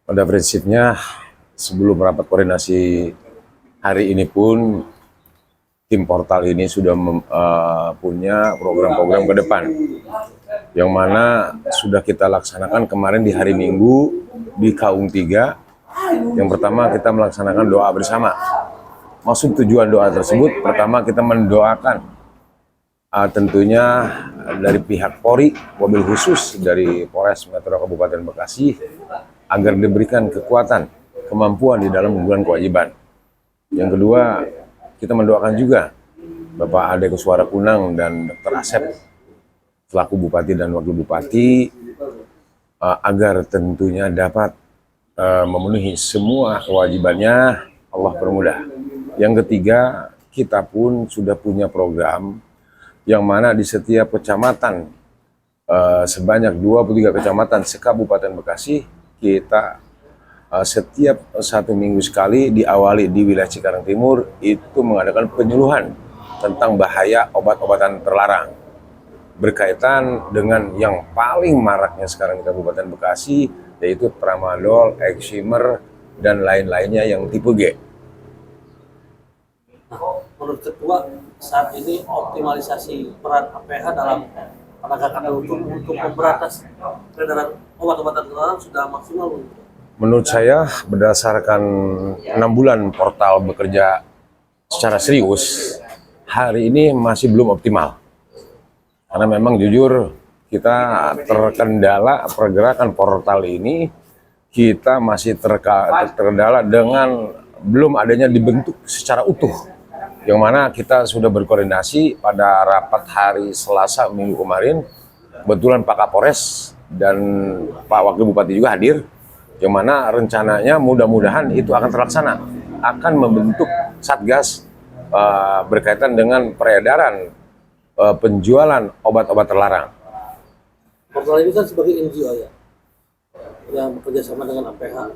Pada prinsipnya, sebelum rapat koordinasi hari ini pun, tim portal ini sudah punya program-program ke depan, yang mana sudah kita laksanakan kemarin di hari Minggu di Kaum 3. Yang pertama, kita melaksanakan doa bersama. Maksud tujuan doa tersebut, pertama kita mendoakan tentunya dari pihak Polri, mobil khusus dari Polres Metro Kabupaten Bekasi, agar diberikan kekuatan, kemampuan di dalam mengemban kewajiban. Yang kedua, kita mendoakan juga Bapak Ade Kuswara Kunang dan Dr. Asep selaku Bupati dan Wakil Bupati agar tentunya dapat memenuhi semua kewajibannya. Allah permudah. Yang ketiga, kita pun sudah punya program yang mana di setiap kecamatan, sebanyak 23 kecamatan se-Kabupaten Bekasi, kita setiap 1 minggu sekali diawali di wilayah Cikarang Timur itu mengadakan penyuluhan tentang bahaya obat-obatan terlarang berkaitan dengan yang paling maraknya sekarang di Kabupaten Bekasi, yaitu tramadol, eksimer, dan lain-lainnya yang tipe G. Menurut Ketua, saat ini optimalisasi peran APH dalam penegakan hukum untuk memberantas peredaran obat-obatan terlarang sudah maksimal belum? Menurut saya, berdasarkan 6 bulan portal bekerja secara serius, hari ini masih belum optimal. Karena memang jujur, kita terkendala pergerakan portal ini, kita masih terkendala dengan belum adanya dibentuk secara utuh. Yang mana kita sudah berkoordinasi pada rapat hari Selasa minggu kemarin, kebetulan Pak Kapolres dan Pak Wakil Bupati juga hadir, yang mana rencananya mudah-mudahan itu akan terlaksana, akan membentuk satgas berkaitan dengan peredaran penjualan obat-obat terlarang. Portal ini kan sebagai NGO ya, yang bekerja sama dengan APH.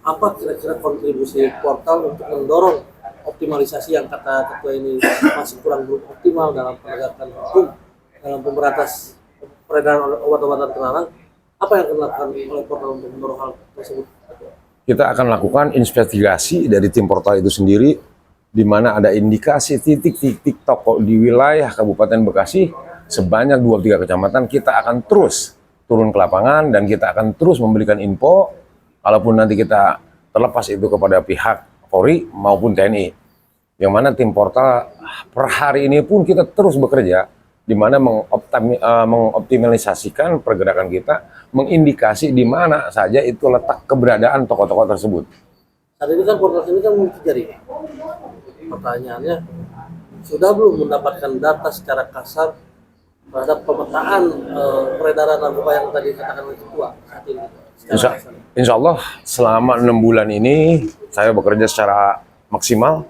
Apa kira-kira kontribusi portal untuk mendorong optimalisasi yang kata Ketua ini masih kurang belum optimal dalam penegakan hukum dalam pemberantas peredaran obat-obatan terlarang? Apa yang akan dilakukan oleh portal untuk mendorong hal tersebut? Kita akan lakukan investigasi dari tim portal itu sendiri, di mana ada indikasi titik-titik toko di wilayah Kabupaten Bekasi sebanyak 23 kecamatan. Kita akan terus turun ke lapangan dan kita akan terus memberikan info, kalaupun nanti kita terlepas itu kepada pihak Polri maupun TNI. Yang mana tim portal per hari ini pun kita terus bekerja, di mana mengoptimalisasikan pergerakan kita, mengindikasi di mana saja itu letak keberadaan toko-toko tersebut. Saat ini kan portal ini kan mencari. Pertanyaannya, sudah belum mendapatkan data secara kasar terhadap pemetaan peredaran narkoba yang tadi katakan oleh Ketua saat ini? Insya Allah selama 6 bulan ini saya bekerja secara maksimal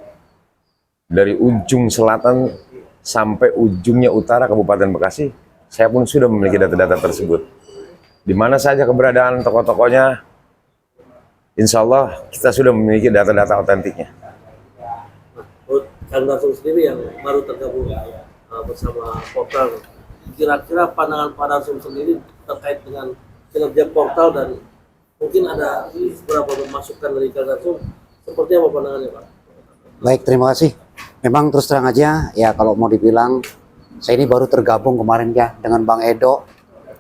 dari ujung selatan sampai ujungnya utara Kabupaten Bekasi. Saya pun sudah memiliki data-data tersebut. Di mana saja keberadaan toko-tokonya, insya Allah kita sudah memiliki data-data otentiknya. Menurut Kang Darsul sendiri yang baru tergabung bersama portal, kira-kira pandangan Pak Darsul sendiri terkait dengan kinerja portal dan mungkin ada beberapa masukan dari Kang Darsul, seperti apa pandangannya Pak? Baik, terima kasih. Memang terus terang aja ya, kalau mau dibilang saya ini baru tergabung kemarin ya dengan Bang Edo,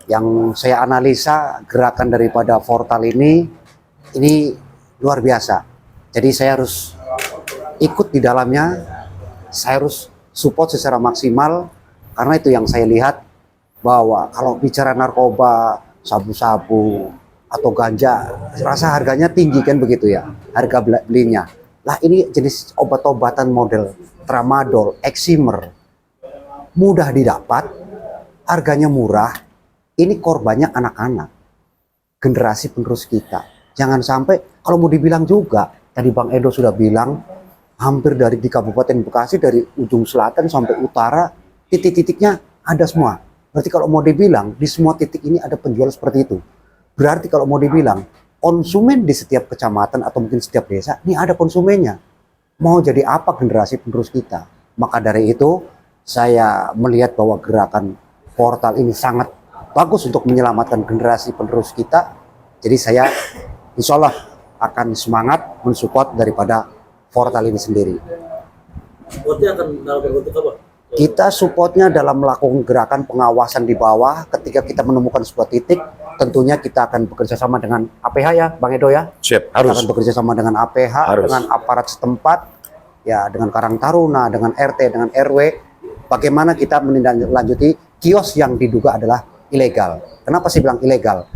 yang saya analisa gerakan daripada portal ini luar biasa. Jadi saya harus ikut di dalamnya, saya harus support secara maksimal, karena itu yang saya lihat bahwa kalau bicara narkoba, sabu-sabu atau ganja, rasa harganya tinggi kan begitu ya, harga belinya. Lah ini jenis obat-obatan model tramadol, eksimer, mudah didapat, harganya murah. Ini korbannya anak-anak, generasi penerus kita. Jangan sampai, kalau mau dibilang juga, tadi Bang Edo sudah bilang, hampir dari di Kabupaten Bekasi, dari ujung selatan sampai utara, titik-titiknya ada semua. Berarti kalau mau dibilang, di semua titik ini ada penjual seperti itu. Berarti kalau mau dibilang, konsumen di setiap kecamatan atau mungkin setiap desa, ini ada konsumennya. Mau jadi apa generasi penerus kita? Maka dari itu, saya melihat bahwa gerakan portal ini sangat bagus untuk menyelamatkan generasi penerus kita. Jadi saya insya Allah akan semangat mensupport daripada portal ini sendiri. Berarti akan dalam bentuk apa? Kita supportnya dalam melakukan gerakan pengawasan di bawah. Ketika kita menemukan sebuah titik, tentunya kita akan bekerja sama dengan APH ya, Bang Edo ya. Siap, Kita harus. akan bekerja sama dengan APH, Harus. dengan aparat setempat, ya dengan Karang Taruna, dengan RT, dengan RW. Bagaimana kita menindaklanjuti kios yang diduga adalah ilegal. Kenapa sih bilang ilegal?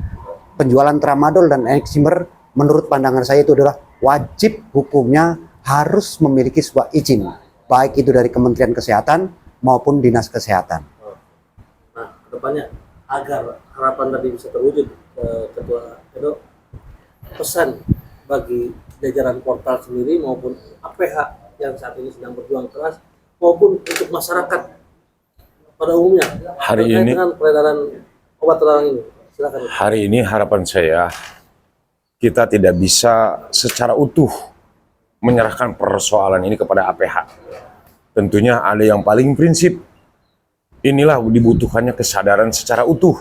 Penjualan tramadol dan eksimer menurut pandangan saya itu adalah wajib hukumnya harus memiliki sebuah izin, baik itu dari Kementerian Kesehatan maupun Dinas Kesehatan. Nah, kedepannya agar harapan tadi bisa terwujud, Ketua Edo, pesan bagi jajaran portal sendiri maupun APH yang saat ini sedang berjuang keras maupun untuk masyarakat pada umumnya Hari terkait ini- dengan peredaran obat terlarang ini. Silakan. Hari ini harapan saya, kita tidak bisa secara utuh menyerahkan persoalan ini kepada APH. Tentunya ada yang paling prinsip. Inilah dibutuhkannya kesadaran secara utuh,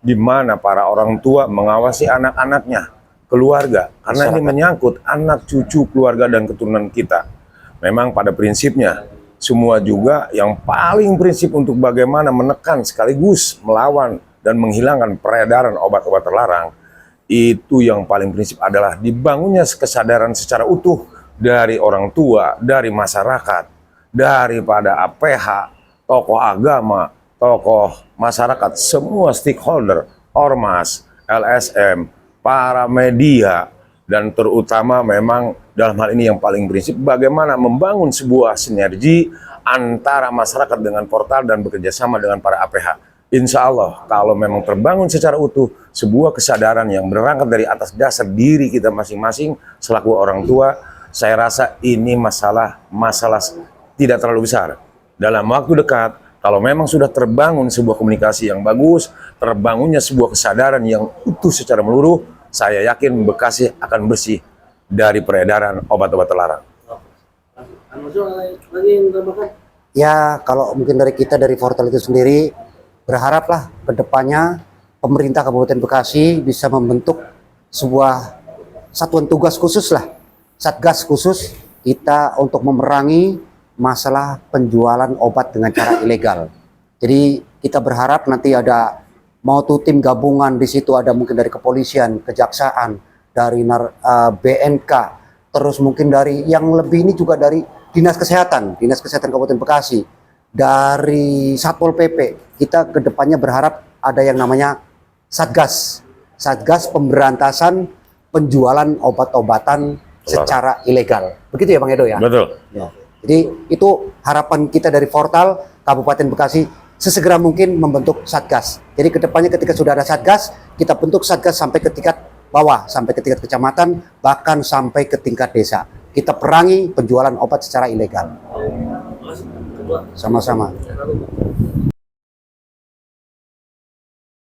di mana para orang tua mengawasi anak-anaknya, keluarga, karena ini menyangkut anak, cucu, keluarga, dan keturunan kita. Memang pada prinsipnya, semua juga yang paling prinsip untuk bagaimana menekan sekaligus melawan dan menghilangkan peredaran obat-obat terlarang, itu yang paling prinsip adalah dibangunnya kesadaran secara utuh dari orang tua, dari masyarakat, daripada APH, tokoh agama, tokoh masyarakat, semua stakeholder, ormas, LSM, para media, dan terutama memang dalam hal ini yang paling prinsip bagaimana membangun sebuah sinergi antara masyarakat dengan portal dan bekerja sama dengan para APH. Insya Allah kalau memang terbangun secara utuh sebuah kesadaran yang berangkat dari atas dasar diri kita masing-masing selaku orang tua, saya rasa ini masalah tidak terlalu besar. Dalam waktu dekat, kalau memang sudah terbangun sebuah komunikasi yang bagus, terbangunnya sebuah kesadaran yang utuh secara menyeluruh, saya yakin Bekasi akan bersih dari peredaran obat-obat terlarang. Lagi yang tambahkan? Ya, kalau mungkin dari kita dari portal itu sendiri, berharaplah ke depannya pemerintah Kabupaten Bekasi bisa membentuk sebuah satuan tugas khusus lah, satgas khusus kita untuk memerangi masalah penjualan obat dengan cara ilegal. Jadi kita berharap nanti ada mau tuh tim gabungan di situ, ada mungkin dari kepolisian, kejaksaan, dari BNK, terus mungkin dari yang lebih ini juga dari Dinas Kesehatan Kabupaten Bekasi, dari Satpol PP. Kita kedepannya berharap ada yang namanya Satgas pemberantasan penjualan obat-obatan secara ilegal. Begitu ya Bang Edo ya? Betul. Ya. Jadi itu harapan kita dari portal Kabupaten Bekasi sesegera mungkin membentuk Satgas. Jadi kedepannya ketika sudah ada Satgas, kita bentuk Satgas sampai ke tingkat bawah, sampai ke tingkat kecamatan, bahkan sampai ke tingkat desa. Kita perangi penjualan obat secara ilegal. Terima kasih, Ketua. Sama-sama.